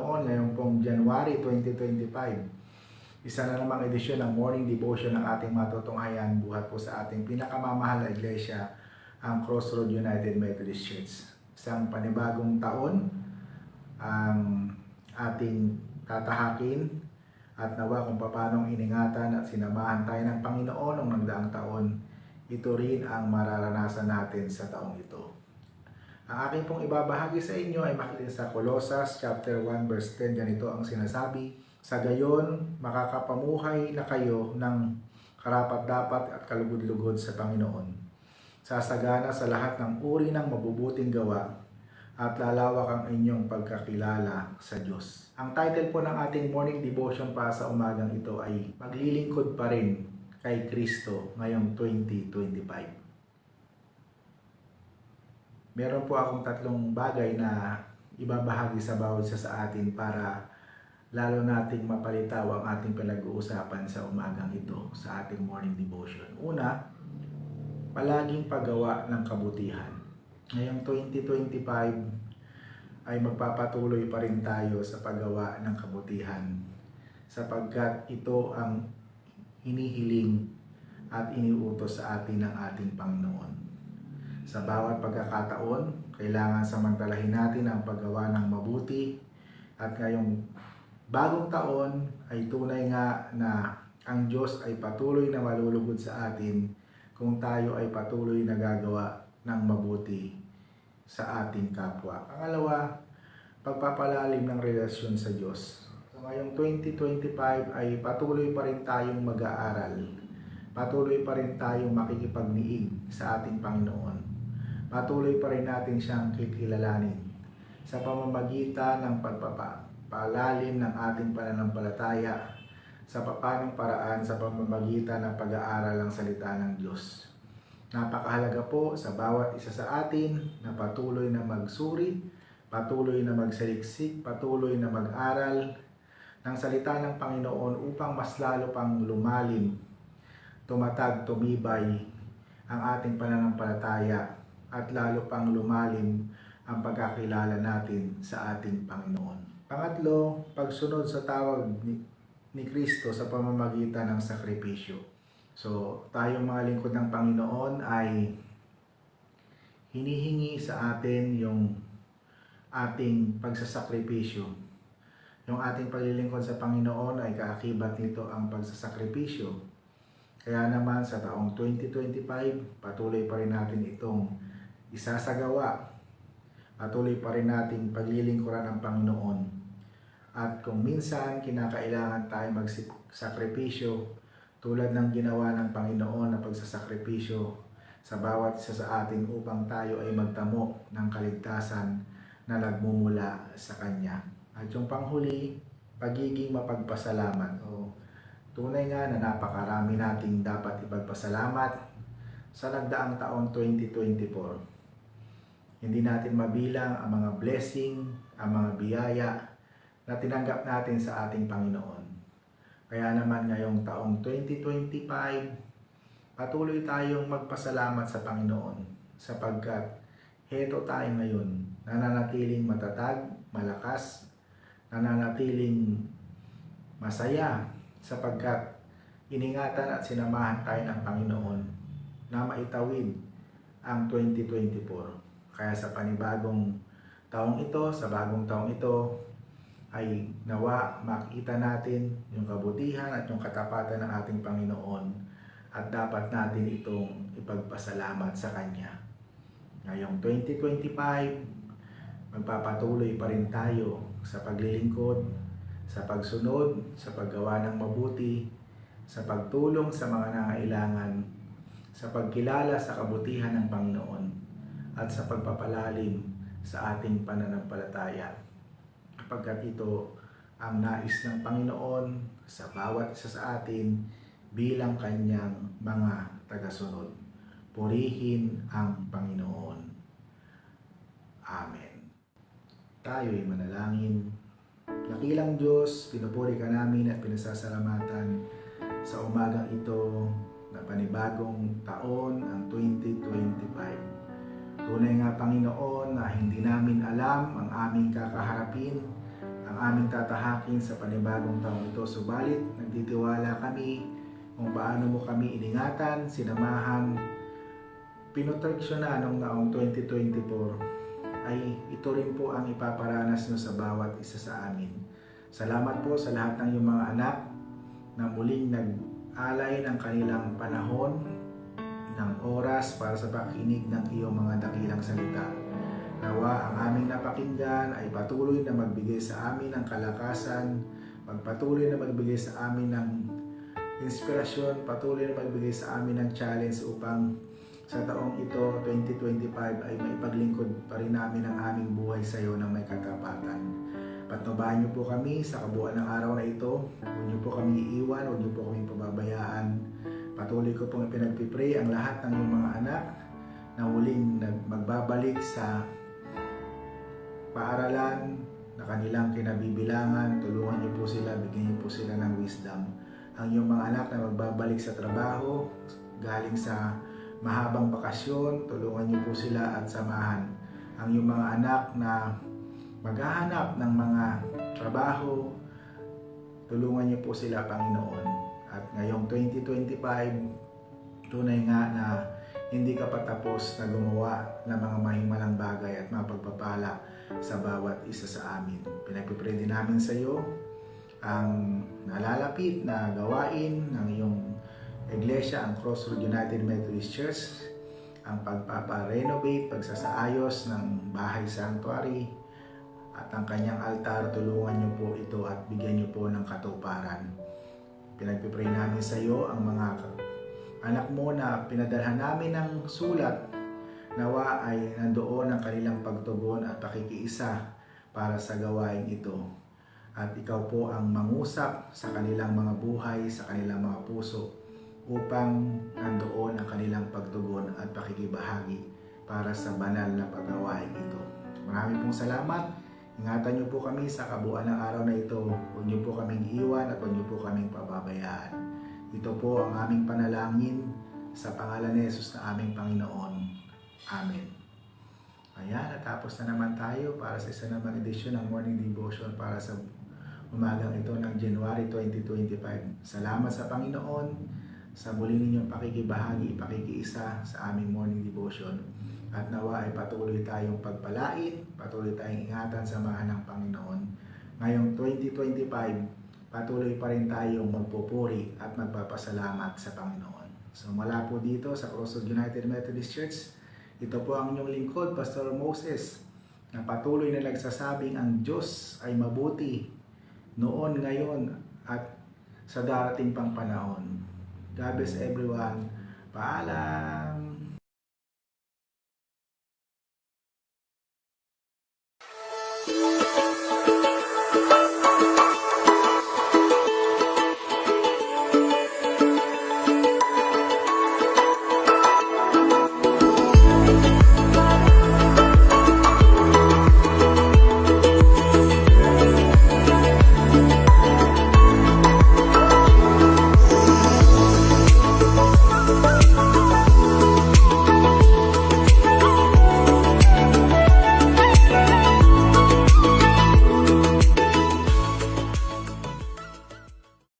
Panginoon ngayong pong January 2025. Isa na namang edisyon ng Morning Devotion ng ating matutunghayan buhat po sa ating pinakamamahal na iglesia, ang Crossroad United Methodist Church. Isang panibagong taon ang ating tatahakin at nawa kung paanong iningatan at sinamahan tayo ng Panginoon noong nagdaang taon, ito rin ang mararanasan natin sa taong ito. Ang aking pong ibabahagi sa inyo ay makikita sa Colossus chapter 1 verse 10. Ganito ang sinasabi: sa gayon, makakapamuhay na kayo ng karapat-dapat at kalugod-lugod sa Panginoon. Sasagana sa lahat ng uri ng mabubuting gawa at lalawak ang inyong pagkakilala sa Diyos. Ang title po ng ating morning devotion para sa umagang ito ay Maglilingkod pa rin kay Kristo ngayong 2025. Meron po akong tatlong bagay na ibabahagi sa bawat isa sa atin para lalo nating mapalitaw ang ating pinag-uusapan sa umagang ito sa ating morning devotion. Una, palaging paggawa ng kabutihan. Ngayong 2025 ay magpapatuloy pa rin tayo sa paggawa ng kabutihan sapagkat ito ang hinihiling at iniutos sa atin ng ating Panginoon. Sa bawat pagkakataon, kailangan samantalahin natin ang paggawa ng mabuti at ngayong bagong taon ay tunay nga na ang Diyos ay patuloy na malulugod sa atin kung tayo ay patuloy na gagawa ng mabuti sa ating kapwa. Pangalawa, pagpapalalim ng relasyon sa Diyos. So ngayong 2025 ay patuloy pa rin tayong mag-aaral. Patuloy pa rin tayong makikipagniig sa ating Panginoon. Patuloy pa rin natin siyang kikilalanin sa pamamagitan ng pagpapalalim ng ating pananampalataya sa papanong paraan sa pamamagitan ng pag-aaral ng salita ng Diyos. Napakahalaga po sa bawat isa sa atin na patuloy na magsuri, patuloy na magsaliksik, patuloy na mag-aral ng salita ng Panginoon upang mas lalo pang lumalim, tumatag, tumibay ang ating pananampalataya at lalo pang lumalim ang pagkakilala natin sa ating Panginoon. Pangatlo, pagsunod sa tawag ni Kristo sa pamamagitan ng sakripisyo. So, tayong mga lingkod ng Panginoon ay hinihingi sa atin yung ating pagsasakripisyo. Yung ating paglilingkod sa Panginoon ay kaakibat nito ang pagsasakripisyo. Kaya naman sa taong 2025, patuloy pa rin natin itong isasagawa. Patuloy pa rin natin paglilingkuran ng Panginoon. At kung minsan kinakailangan tayo magsakripisyo, tulad ng ginawa ng Panginoon na pagsasakripisyo sa bawat isa sa atin upang tayo ay magtamo ng kaligtasan na nagmumula sa Kanya. At yung panghuli, pagiging mapagpasalamat. Tunay nga na napakarami nating dapat ipagpasalamat sa nagdaang taon 2024. Hindi natin mabilang ang mga blessing, ang mga biyaya na tinanggap natin sa ating Panginoon. Kaya naman ngayong taong 2025, patuloy tayong magpasalamat sa Panginoon sapagkat heto tayo ngayon, nananatiling matatag, malakas, nananatiling masaya sapagkat iningatan at sinamahan tayo ng Panginoon na maitawid ang 2024. Kaya sa panibagong taong ito, sa bagong taong ito, ay nawa makita natin yung kabutihan at yung katapatan ng ating Panginoon at dapat natin itong ipagpasalamat sa Kanya. Ngayong 2025, magpapatuloy pa rin tayo sa paglilingkod, sa pagsunod, sa paggawa ng mabuti, sa pagtulong sa mga nangailangan, sa pagkilala sa kabutihan ng Panginoon, at sa pagpapalalim sa ating pananampalataya. Pagkat ito ang nais ng Panginoon sa bawat isa sa atin bilang Kanyang mga tagasunod. Purihin ang Panginoon. Amen. Tayo'y manalangin. Dakilang Diyos, pinupuri ka namin at pinasasalamatan sa umagang ito na panibagong taon ang 2025. Tunay nga Panginoon na hindi namin alam ang aming kakaharapin, ang ang aming tatahakin sa panibagong taong ito. Subalit, nagtitiwala kami kung paano mo kami iningatan, sinamahan, pinoteksyonan noong taong 2024, ay ito rin po ang ipaparanas nyo sa bawat isa sa amin. Salamat po sa lahat ng iyong mga anak na muling nag-alay ng kanilang panahon, ng oras para sa pakinig ng iyong mga dakilang salita. Nawa ang aming napakinggan ay patuloy na magbigay sa amin ng kalakasan, magpatuloy na magbigay sa amin ng inspirasyon, patuloy na magbigay sa amin ng challenge upang sa taong ito, 2025, ay maipaglingkod pa rin namin ang aming buhay sa iyo ng may katapatan. Patnubahan niyo po kami sa kabuuan ng araw na ito. Huwag niyo po kami iiwan, huwag niyo po kami pababayaan. Patuloy ko pong ipinagpipray ang lahat ng iyong mga anak na muling magbabalik sa paaralan na kanilang kinabibilangan. Tulungan niyo po sila, bigyan niyo po sila ng wisdom. Ang iyong mga anak na magbabalik sa trabaho, galing sa mahabang bakasyon, tulungan niyo po sila at samahan. Ang iyong mga anak na maghahanap ng mga trabaho, tulungan niyo po sila, Panginoon. At ngayong 2025, tunay nga na hindi ka patapos na gumawa ng mga mahimalang bagay at mapagpapala sa bawat isa sa amin. Pinagpipray din namin sa iyo ang nalalapit na gawain ng iyong Iglesia, ang Crossroad United Methodist Church, ang pagpaparenovate, pagsasaayos ng bahay sanctuary at ang kanyang altar. Tulungan niyo po ito at bigyan niyo po ng katuparan. Pinagpipray namin sa iyo ang mga anak mo na pinadalhan namin ng sulat, nawa ay nandoon ang kanilang pagtugon at pakikiisa para sa gawain ito. At ikaw po ang mangusap sa kanilang mga buhay, sa kanilang mga puso, upang nandoon ang kanilang pagtugon at pakikibahagi para sa banal na paggawain ito. Marami pong salamat. Ingatan niyo po kami sa kabuuan ng araw na ito. Huwag niyo po kaming iwan at huwag niyo po kaming pababayaan. Ito po ang aming panalangin sa pangalan ni Jesus na aming Panginoon. Amen. Ayan, natapos na naman tayo para sa isa namang edisyon ng Morning Devotion para sa umagang ito ng January 2025. Salamat sa Panginoon sa muli ninyong pakikibahagi, pakikiisa sa aming Morning Devotion. At nawa ay patuloy tayong pagpalain, patuloy tayong ingatan sa mahal ng Panginoon. Ngayong 2025, patuloy pa rin tayong magpupuri at magpapasalamat sa Panginoon. So mula po dito sa Crossroad United Methodist Church, ito po ang inyong lingkod, Pastor Moses, na patuloy na nagsasabing ang Diyos ay mabuti noon, ngayon, at sa darating pang panahon. God bless everyone. Paalam!